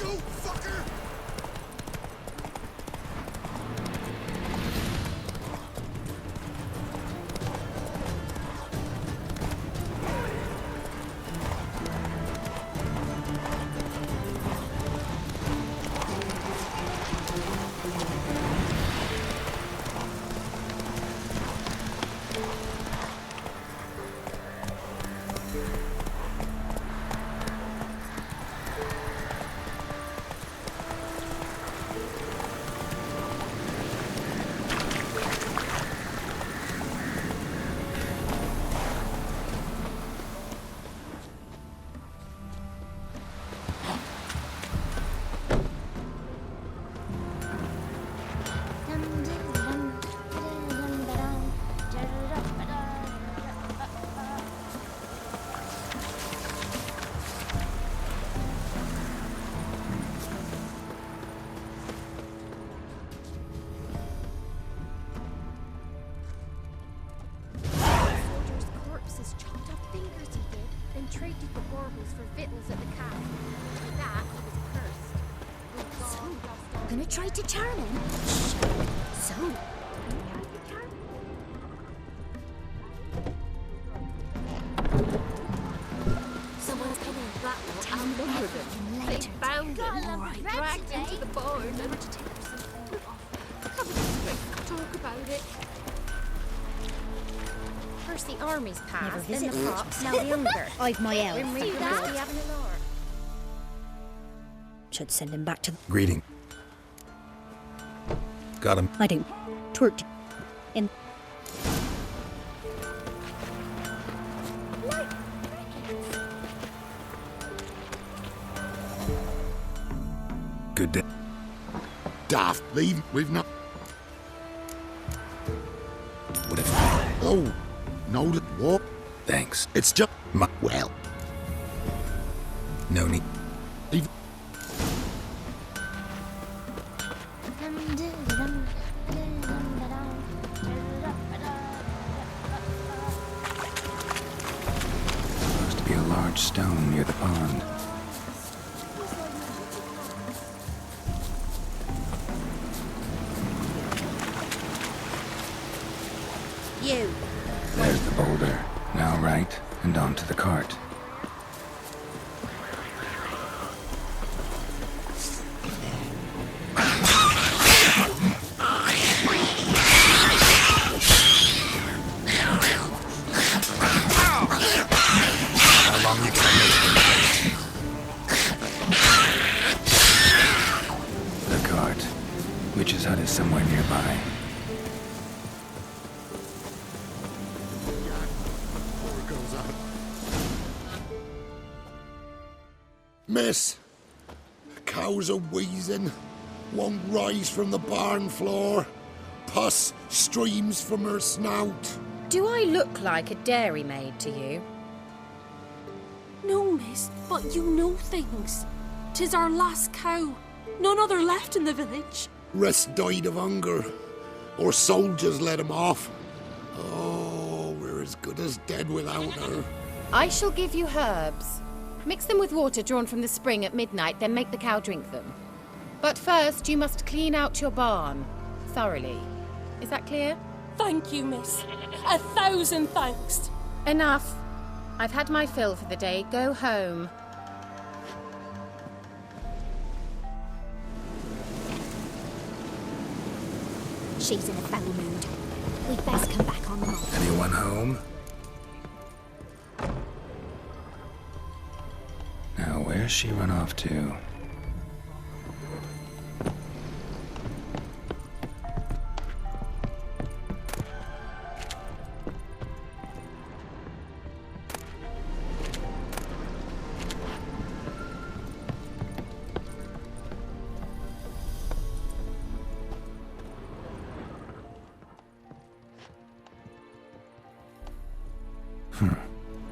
go, fucker! Traded the baubles for victuals at the camp. With that, he was cursed. So, gonna try to charm him? So, someone's coming. tell me everything They later. found him. Alright. Dragged him to the barn. They were to take up some food off. Have a quick talk about it. First the army's Never passed, then visit the much. pops, now the hunger. I've my elf. Grim Reaper must be having a lark. Should send him back to... Greeting. Got him. I don't... Twerk. In... Good day. Daft, leave. We've not... What if... Oh, no, what? Thanks. It's just... well. No need. Leave. Supposed to be a large stone near the pond. You. There's the boulder. Now right, and onto the cart. How long you can make The cart. Witch's hut is somewhere nearby. Miss, cows are wheezing, won't rise from the barn floor, pus streams from her snout. Do I look like a dairymaid to you? No, miss, but you know things. 'Tis our last cow. None other left in the village. Rest died of hunger, or soldiers let him off. Oh, we're as good as dead without her. I shall give you herbs. Mix them with water drawn from the spring at midnight, then make the cow drink them. But first, you must clean out your barn thoroughly. Is that clear? Thank you, miss. 1,000 thanks. Enough. I've had my fill for the day. Go home. She's in a foul mood. We'd best come back on the mob. Anyone home? Now, where's she run off to?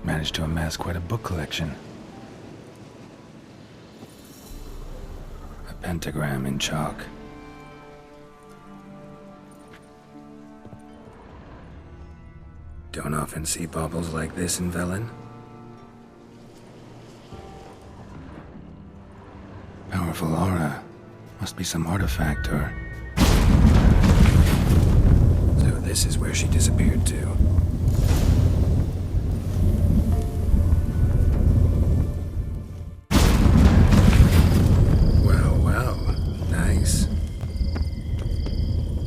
Managed to amass quite a book collection. A pentagram in chalk. Don't often see baubles like this in Velen. Powerful aura. Must be some artifact or... So this is where she disappeared to. Well, nice.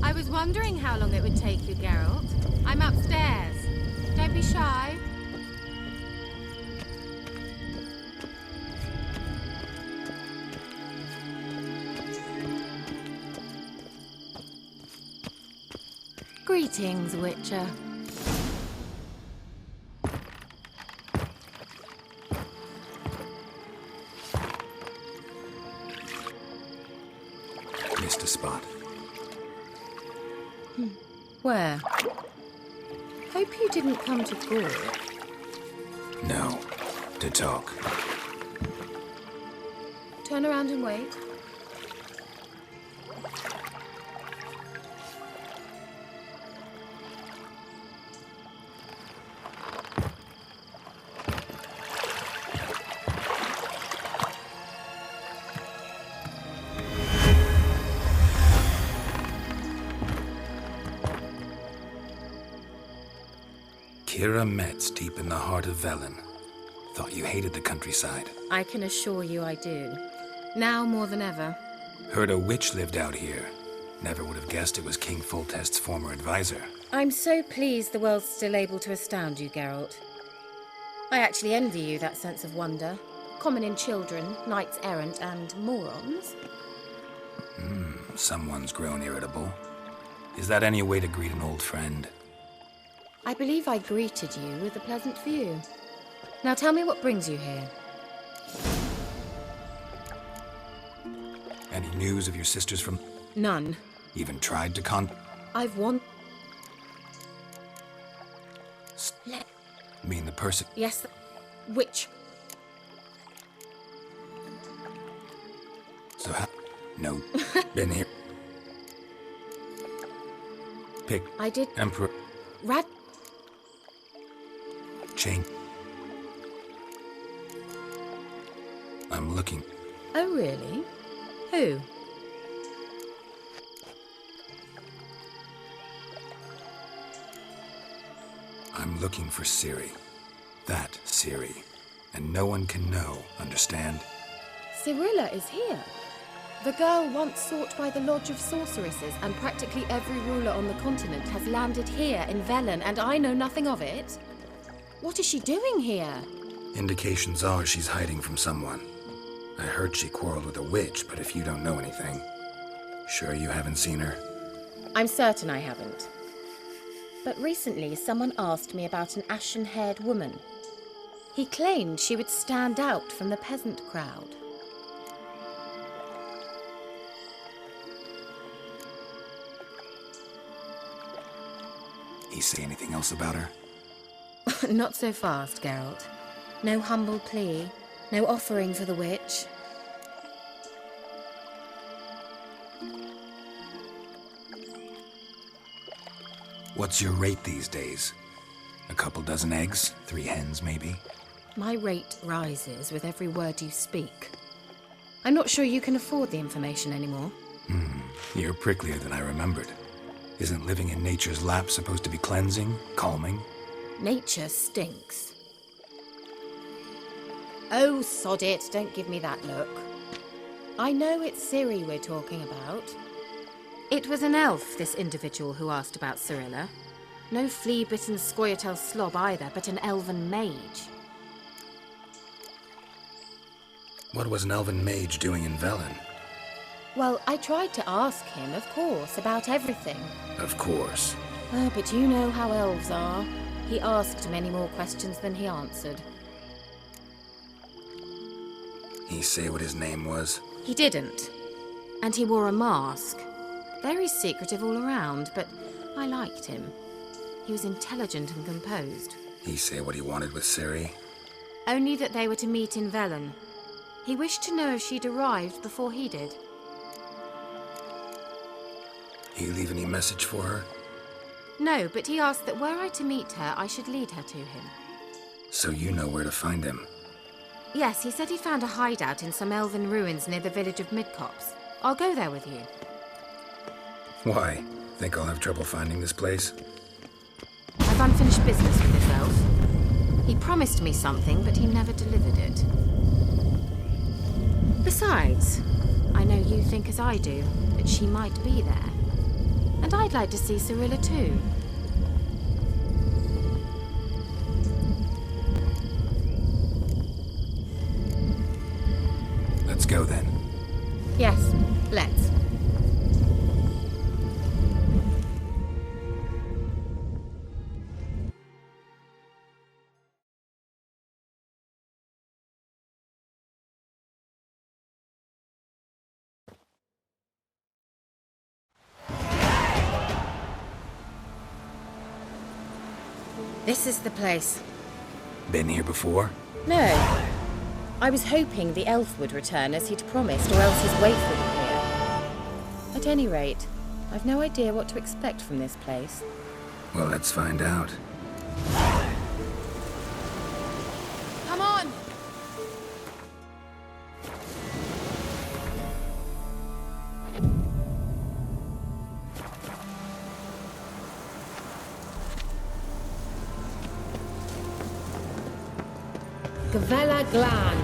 I was wondering how long it would take you, Geralt. I'm upstairs. Don't be shy. Greetings, Witcher. Missed a spot. Where? Hope you didn't come to Gore. No. To talk. Turn around and wait. Kira Metz deep in the heart of Velen. Thought you hated the countryside. I can assure you I do. Now more than ever. Heard a witch lived out here. Never would have guessed it was King Foltest's former advisor. I'm so pleased the world's still able to astound you, Geralt. I actually envy you that sense of wonder. Common in children, knights errant, and morons. Someone's grown irritable. Is that any way to greet an old friend? I believe I greeted you with a pleasant view. Now tell me what brings you here. Any news of your sisters from... None. Even tried to I've won... mean the person... Yes, which? So how... No. Been here. Pick... I did... Emperor... Rad... Chain... I'm looking... Oh, really? Who? I'm looking for Ciri. That Ciri. And no one can know, understand? Cirilla is here. The girl once sought by the Lodge of Sorceresses, and practically every ruler on the continent has landed here in Velen, and I know nothing of it. What is she doing here? Indications are she's hiding from someone. I heard she quarreled with a witch, but if you don't know anything... Sure you haven't seen her? I'm certain I haven't. But recently someone asked me about an ashen-haired woman. He claimed she would stand out from the peasant crowd. He say anything else about her? Not so fast, Geralt. No humble plea, no offering for the witch. What's your rate these days? A couple dozen eggs? 3 hens, maybe? My rate rises with every word you speak. I'm not sure you can afford the information anymore. You're pricklier than I remembered. Isn't living in nature's lap supposed to be cleansing, calming? Nature stinks. Oh, sod it, don't give me that look. I know it's Ciri we're talking about. It was an elf, this individual who asked about Cirilla. No flea-bitten Scoia'tael slob either, but an elven mage. What was an elven mage doing in Velen? Well, I tried to ask him, of course, about everything. Of course. Oh, but you know how elves are. He asked many more questions than he answered. He say what his name was? He didn't. And he wore a mask. Very secretive all around, but I liked him. He was intelligent and composed. He say what he wanted with Ciri? Only that they were to meet in Velen. He wished to know if she'd arrived before he did. He leave any message for her? No, but he asked that were I to meet her, I should lead her to him. So you know where to find him? Yes, he said he found a hideout in some elven ruins near the village of Midcopse. I'll go there with you. Why? Think I'll have trouble finding this place? I've unfinished business with this elf. He promised me something, but he never delivered it. Besides, I know you think as I do, that she might be there. And I'd like to see Cyrilla too. Let's go then. Yes, let's. This is the place. Been here before? No. I was hoping the elf would return as he'd promised, or else his waif would appear. At any rate, I've no idea what to expect from this place. Well, let's find out. Come on! Gavella Glan.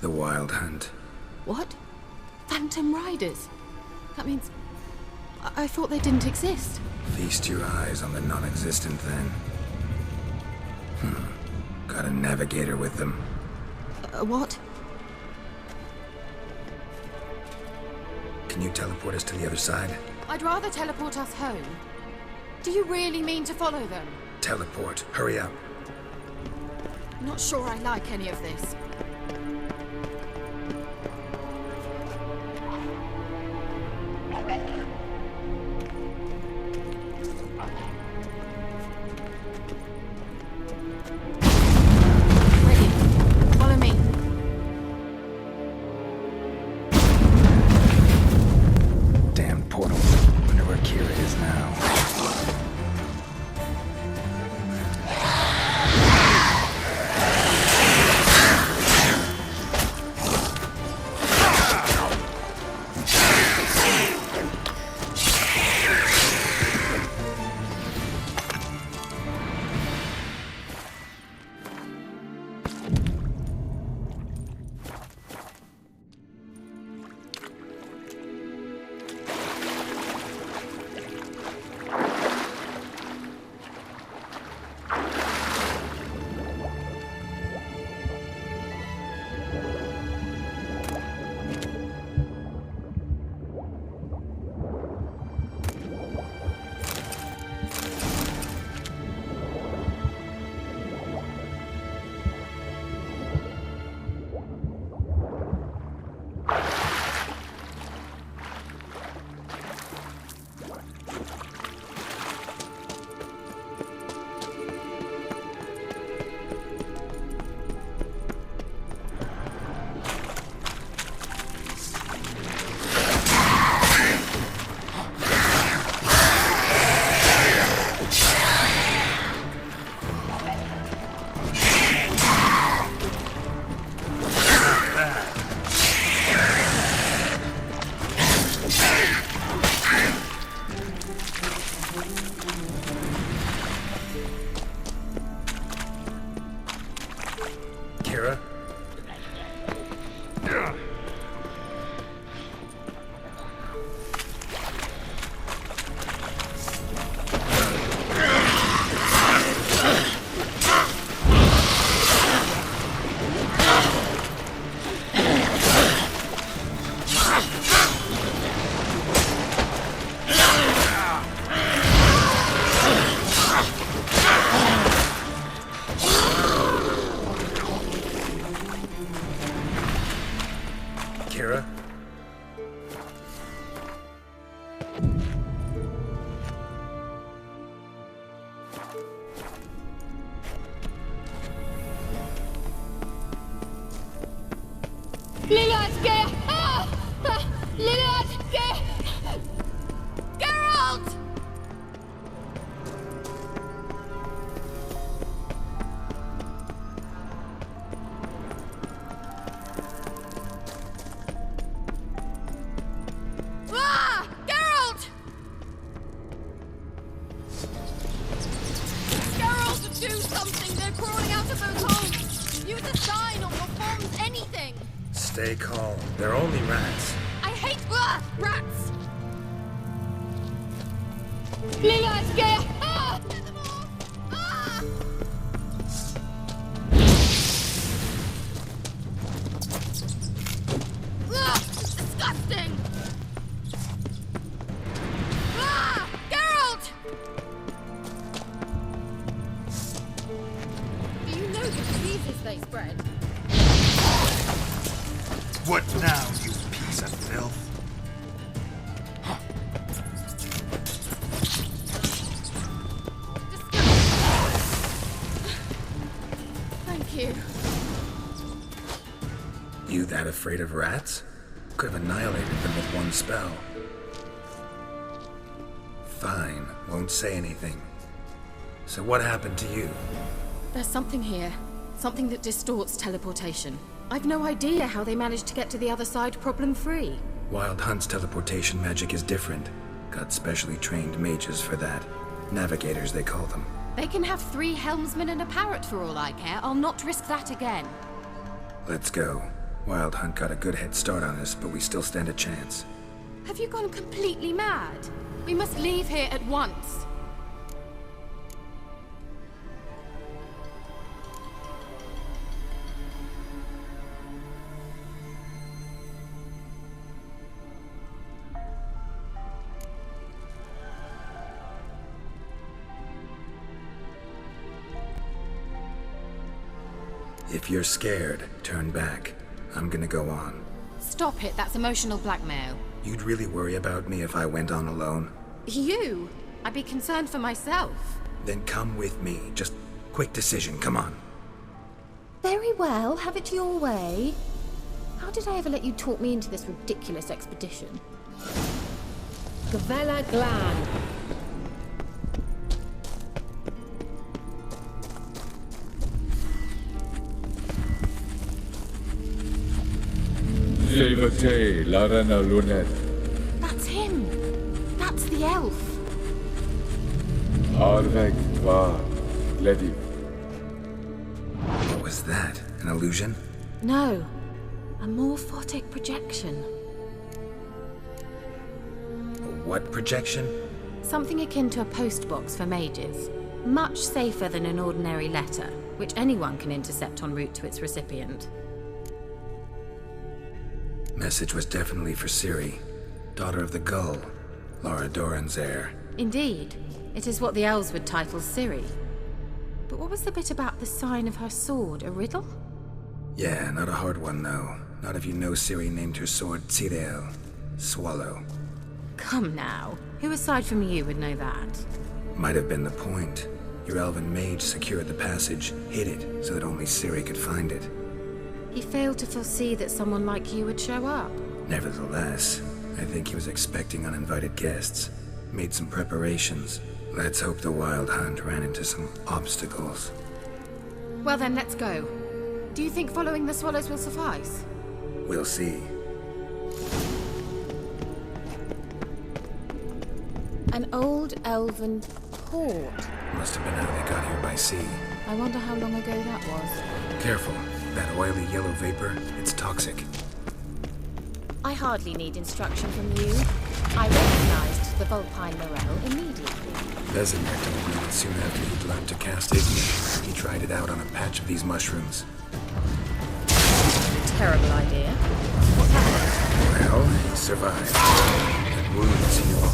The Wild Hunt. What? Phantom Riders? That means... I thought they didn't exist. Feast your eyes on the non-existent then. Got a navigator with them. What? Can you teleport us to the other side? I'd rather teleport us home. Do you really mean to follow them? Teleport. Hurry up. Not sure I like any of this. Ready. Follow me. Damn portal. Wonder where Kira is now. Stay calm. They're only rats. I hate rats! Get them off! Disgusting! Geralt! Do you know the diseases they spread? What now, you piece of filth? Thank you. You that afraid of rats? Could have annihilated them with one spell. Fine, won't say anything. So what happened to you? There's something here. Something that distorts teleportation. I've no idea how they managed to get to the other side problem-free. Wild Hunt's teleportation magic is different. Got specially trained mages for that. Navigators, they call them. They can have 3 helmsmen and a parrot for all I care. I'll not risk that again. Let's go. Wild Hunt got a good head start on us, but we still stand a chance. Have you gone completely mad? We must leave here at once. If you're scared, turn back. I'm gonna go on. Stop it, that's emotional blackmail. You'd really worry about me if I went on alone? You? I'd be concerned for myself. Then come with me. Just quick decision, come on. Very well, have it your way. How did I ever let you talk me into this ridiculous expedition? Gavella Glan. Silvate Larena Lunet. That's him! That's the elf! Arvek Tva Ledi. What was that? An illusion? No, a morphotic projection. A what projection? Something akin to a postbox for mages. Much safer than an ordinary letter, which anyone can intercept en route to its recipient. Message was definitely for Ciri, daughter of the Gull, Lara Doran's heir. Indeed. It is what the elves would title Ciri. But what was the bit about the sign of her sword? A riddle? Yeah, not a hard one though. Not if you know Ciri named her sword Tirel, Swallow. Come now. Who aside from you would know that? Might have been the point. Your elven mage secured the passage, hid it, so that only Ciri could find it. He failed to foresee that someone like you would show up. Nevertheless, I think he was expecting uninvited guests. Made some preparations. Let's hope the Wild Hunt ran into some obstacles. Well then, let's go. Do you think following the swallows will suffice? We'll see. An old elven port. Must have been how they got here by sea. I wonder how long ago that was. Careful. That oily yellow vapor, it's toxic. I hardly need instruction from you. I recognized the Vulpine Morel immediately. Vesemir told me that soon after he'd learned to cast Igni, he tried it out on a patch of these mushrooms. Terrible idea. What happened? Well, he survived. And wounds heal.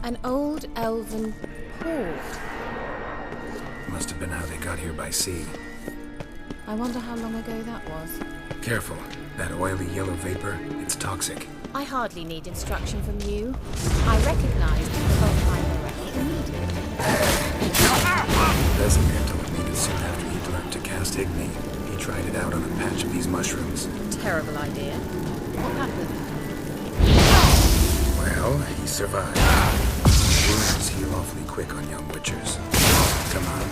An old elven port. Must have been how they got here by sea. I wonder how long ago that was. Careful. That oily yellow vapor, it's toxic. I hardly need instruction from you. I recognized the Volkheimer wreck immediately. Vesemir told me that soon after he'd learned to cast Igni, he tried it out on a patch of these mushrooms. Terrible idea. What happened? Well, he survived. Wounds heal awfully quick on young witchers. Come on.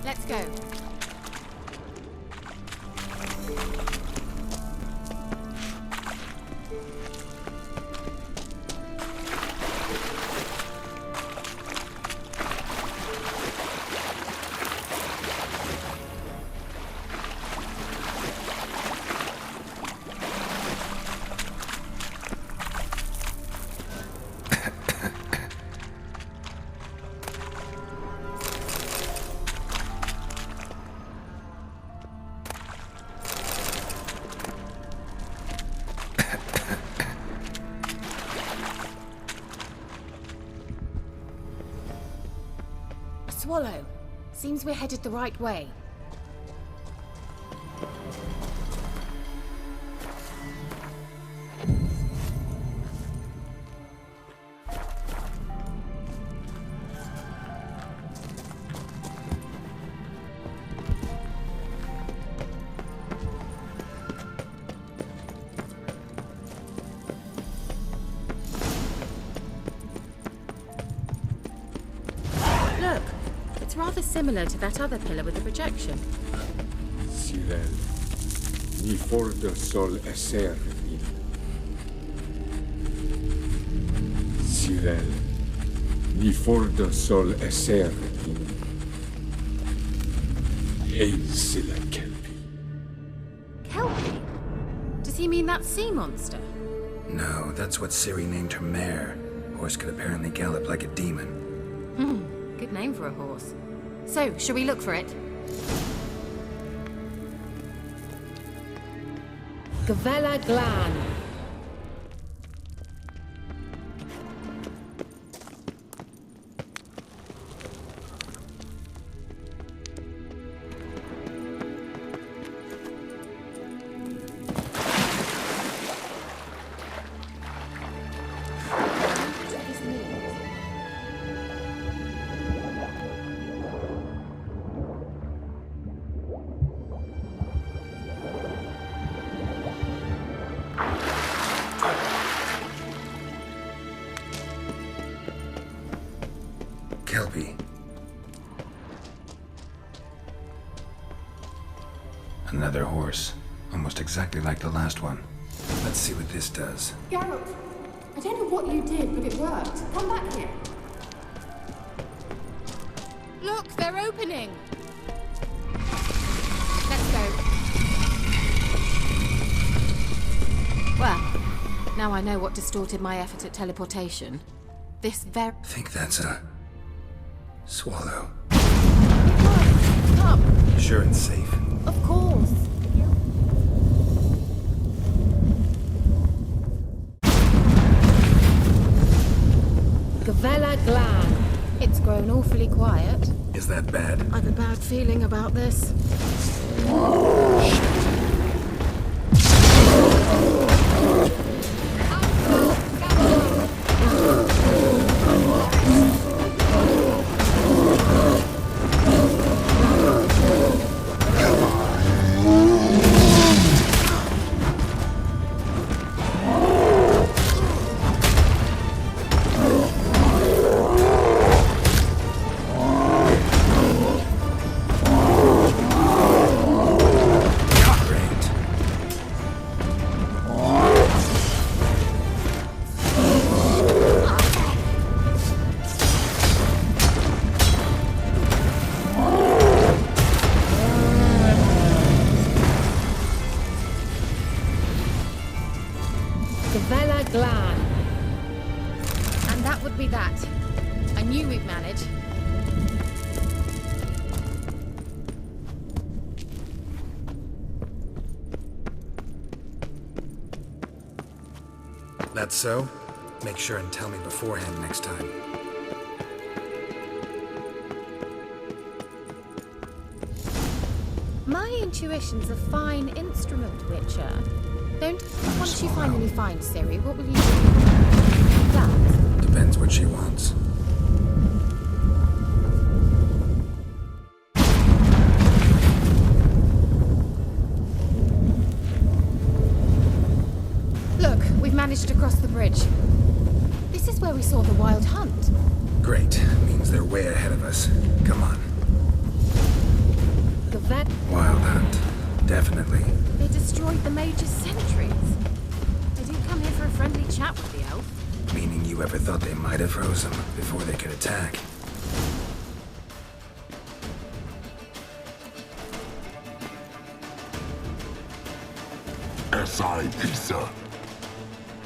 Let's go. Swallow. Seems we're headed the right way. Look, it's rather similar to that other pillar with the projection. Cyril, ni forte sol esser il. Cyril, ni forte sol esser il. Eis la kelpi. Kelpie? Does he mean that sea monster? No, that's what Ciri named her mare. Horse could apparently gallop like a demon. Good name for a horse. So, shall we look for it? Gavella Glan. Kelpie. Another horse. Almost exactly like the last one. Let's see what this does. Geralt, I don't know what you did, but it worked. Come back here. Look, they're opening. Let's go. Well, now I know what distorted my effort at teleportation. This very... I think that's a... swallow. Come! Sure it's safe. Of course. Gavella Glan. It's grown awfully quiet. Is that bad? I've a bad feeling about this. Gavella Glan. And that would be that. I knew we'd manage. That's so? Make sure and tell me beforehand next time. My intuition's a fine instrument, Witcher. Once you finally find Ciri, what will you do? That? Depends what she wants. Look, we've managed to cross the bridge. This is where we saw the wild hunt. Great. Means they're way ahead of us. Come on. The vet. Wild hunt. Definitely. They destroyed the Mage's sentries. They didn't come here for a friendly chat with the elf. Meaning you ever thought they might have froze them before they could attack? Esai Pisa.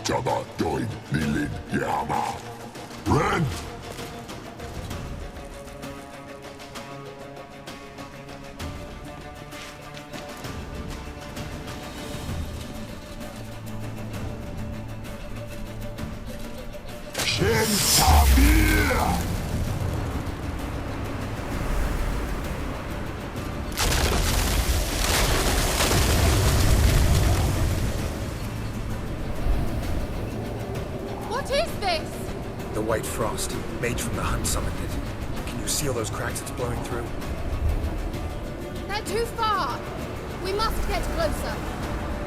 Jabba Doin Nilin Yama. Ren! Shentabir! What is this? The White Frost. Mage from the hunt summoned it. Can you see all those cracks it's blowing through? They're too far. We must get closer.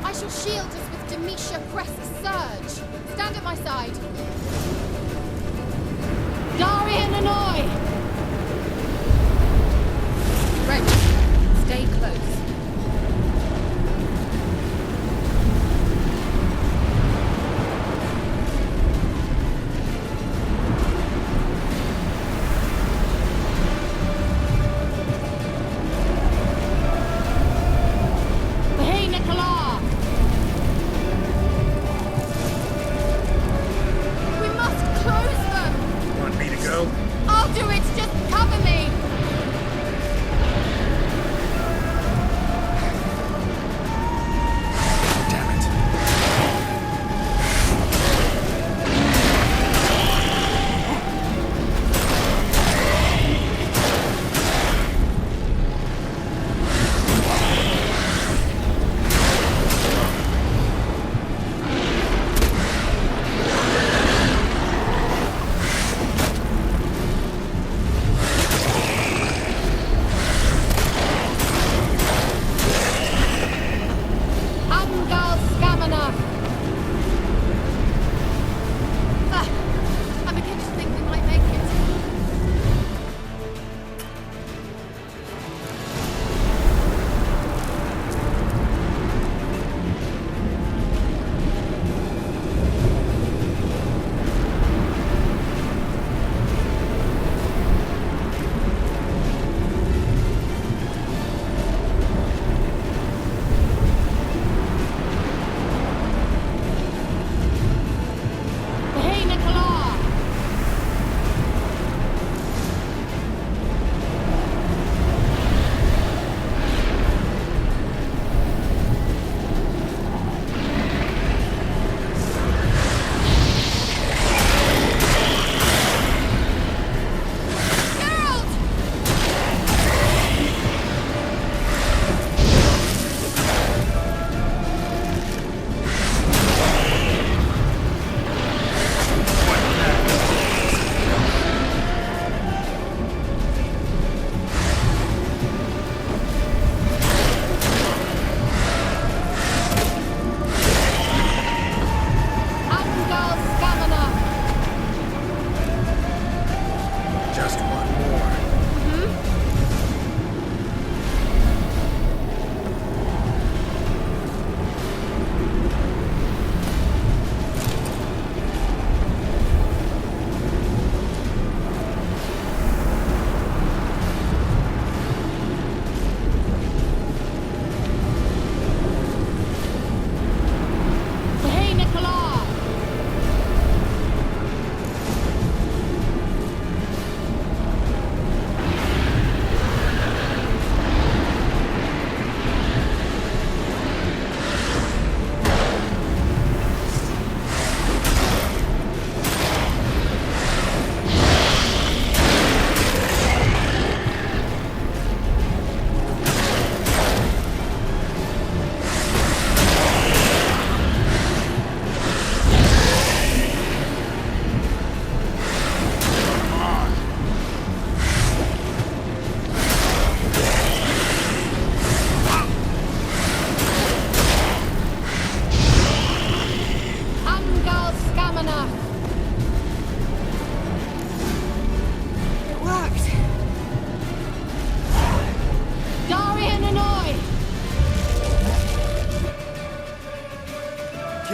I shall shield us with Demetia Crest's surge. Stand at my side. Darian Annoy! Ready. Stay close. Hey, Nicola! We must close them! Want me to go? I'll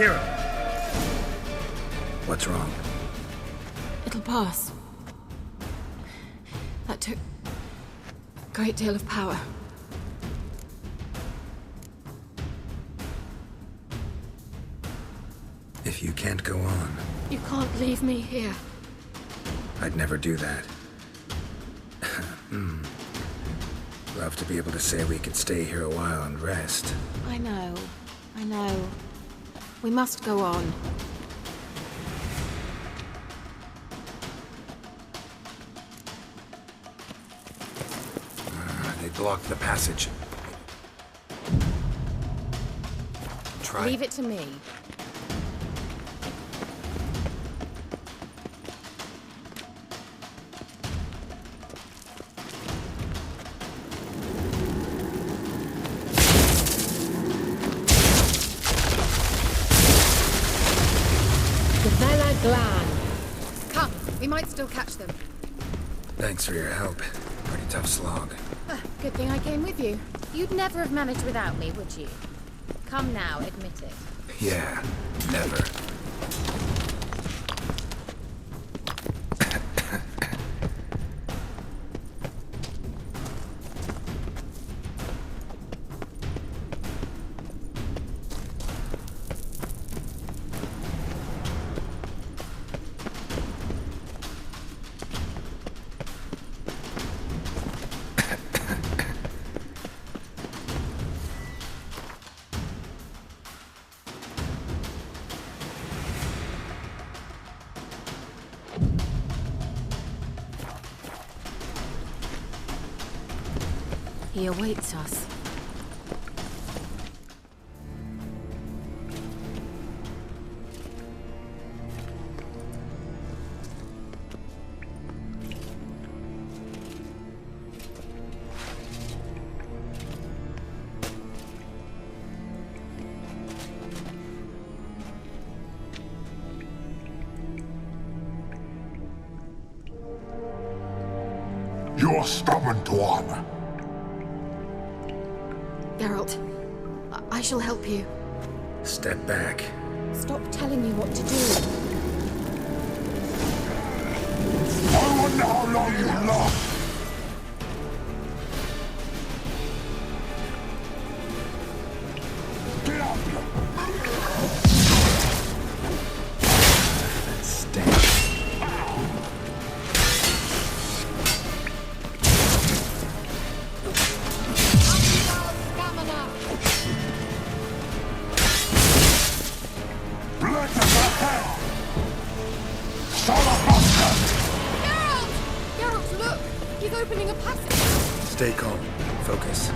hear him. What's wrong? It'll pass. That took a great deal of power. If you can't go on, You can't leave me here. I'd never do that. Love to be able to say we could stay here a while and rest. I know. We must go on. They blocked the passage. Try. Leave it to me. Come, we might still catch them. Thanks for your help. Pretty tough slog. Good thing I came with you. You'd never have managed without me, would you? Come now, admit it. Yeah, never. He awaits us. You're stubborn, Tuan. Geralt, I shall help you. Step back. Stop telling me what to do. I wonder how long you last. Get up! That stench. Geralt, look! He's opening a passage. Stay calm. Focus.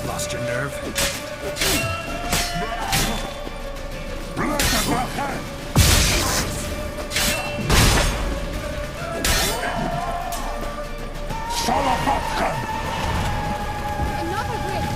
Lost your nerve? Another rift.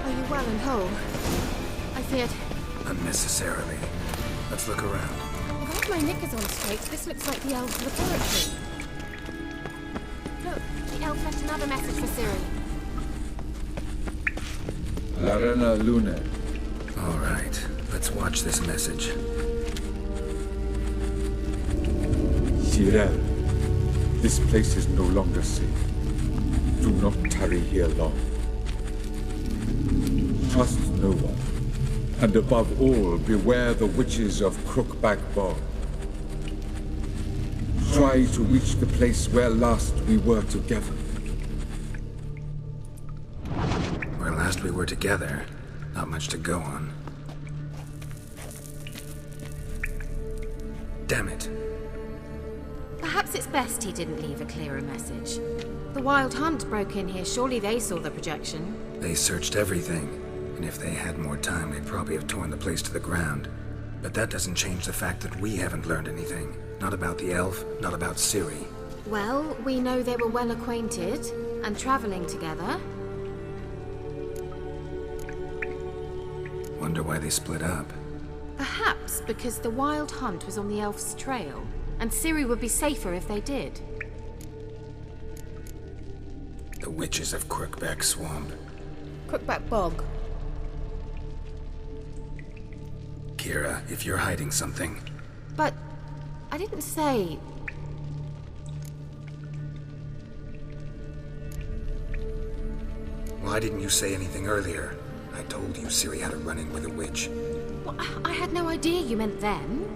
Are you well and whole? I feared... unnecessarily. Let's look around. If I have my knickers on straight, this looks like the elf's laboratory. Look, the elf left another message for Ciri. Larena Lune. All right, let's watch this message. Cyril, this place is no longer safe. Do not tarry here long. Trust no one. And above all, beware the witches of Crookback Bog. Try to reach the place where last we were together. Where last we were together, not much to go on. Damn it. Perhaps it's best he didn't leave a clearer message. The Wild Hunt broke in here. Surely they saw the projection. They searched everything. And if they had more time, they'd probably have torn the place to the ground. But that doesn't change the fact that we haven't learned anything. Not about the elf, not about Ciri. Well, we know they were well acquainted and traveling together. Wonder why they split up. Perhaps because the Wild Hunt was on the elf's trail, and Ciri would be safer if they did. The witches of Crookback Swamp. Crookback Bog. Kira, if you're hiding something... But I didn't say... Why didn't you say anything earlier? I told you Ciri had a run-in with a witch. Well, I had no idea you meant them.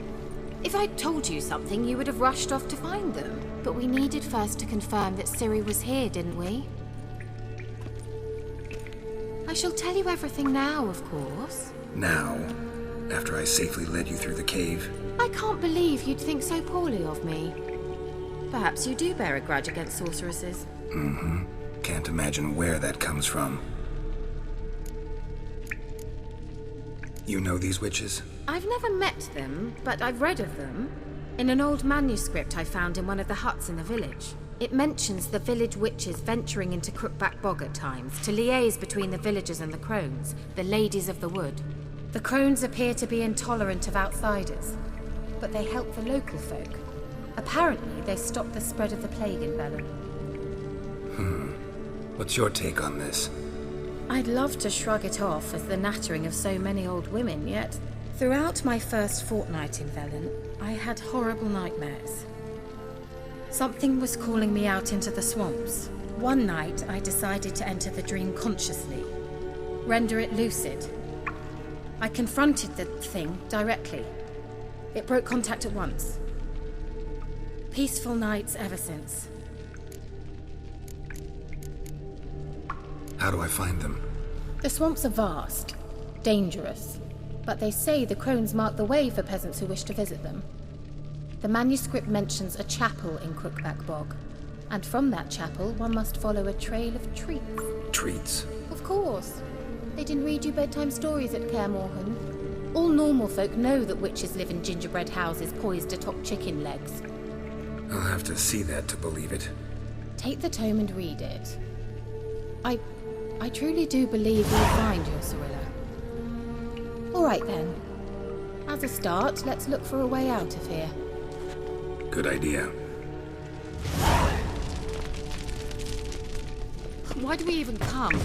If I'd told you something, you would have rushed off to find them. But we needed first to confirm that Ciri was here, didn't we? I shall tell you everything now, of course. Now? After I safely led you through the cave? I can't believe you'd think so poorly of me. Perhaps you do bear a grudge against sorceresses. Mm-hmm. Can't imagine where that comes from. You know these witches? I've never met them, but I've read of them. In an old manuscript I found in one of the huts in the village. It mentions the village witches venturing into Crookback Bog at times to liaise between the villagers and the crones, the ladies of the wood. The crones appear to be intolerant of outsiders, but they help the local folk. Apparently, they stopped the spread of the plague in Velen. What's your take on this? I'd love to shrug it off as the nattering of so many old women, yet throughout my first fortnight in Velen, I had horrible nightmares. Something was calling me out into the swamps. One night, I decided to enter the dream consciously, render it lucid. I confronted the thing directly. It broke contact at once. Peaceful nights ever since. How do I find them? The swamps are vast, dangerous, but they say the crones mark the way for peasants who wish to visit them. The manuscript mentions a chapel in Crookback Bog, and from that chapel one must follow a trail of treats. Treats? Of course. They didn't read you bedtime stories at Kaer Morhen. All normal folk know that witches live in gingerbread houses poised atop chicken legs. I'll have to see that to believe it. Take the tome and read it. I truly do believe we'll find your Cyrilla. All right then. As a start, let's look for a way out of here. Good idea. Why do we even come?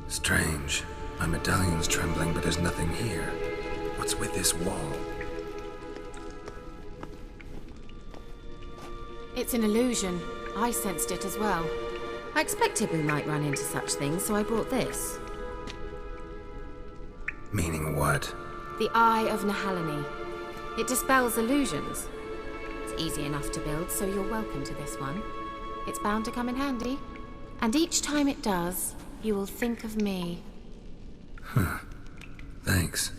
Strange. My medallion's trembling, but there's nothing here. What's with this wall? It's an illusion. I sensed it as well. I expected we might run into such things, so I brought this. Meaning what? The Eye of Nahalani. It dispels illusions. It's easy enough to build, so you're welcome to this one. It's bound to come in handy. And each time it does, you will think of me. Huh. Thanks.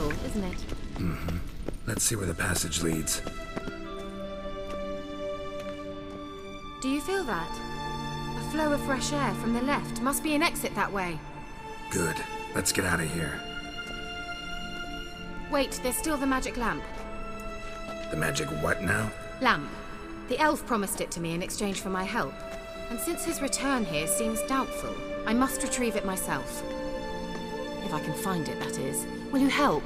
peaceful, isn't it? Mm-hmm. Let's see where the passage leads. Do you feel that? A flow of fresh air from the left. Must be an exit that way. Good. Let's get out of here. Wait, there's still the magic lamp. The magic what now? Lamp. The elf promised it to me in exchange for my help. And since his return here seems doubtful, I must retrieve it myself. If I can find it, that is. Will you help?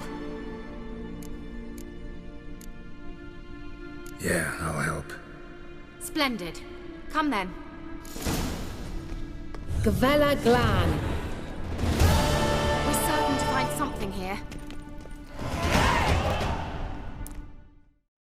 Yeah, I'll help. Splendid. Come then. Gavella Glan. We're certain to find something here.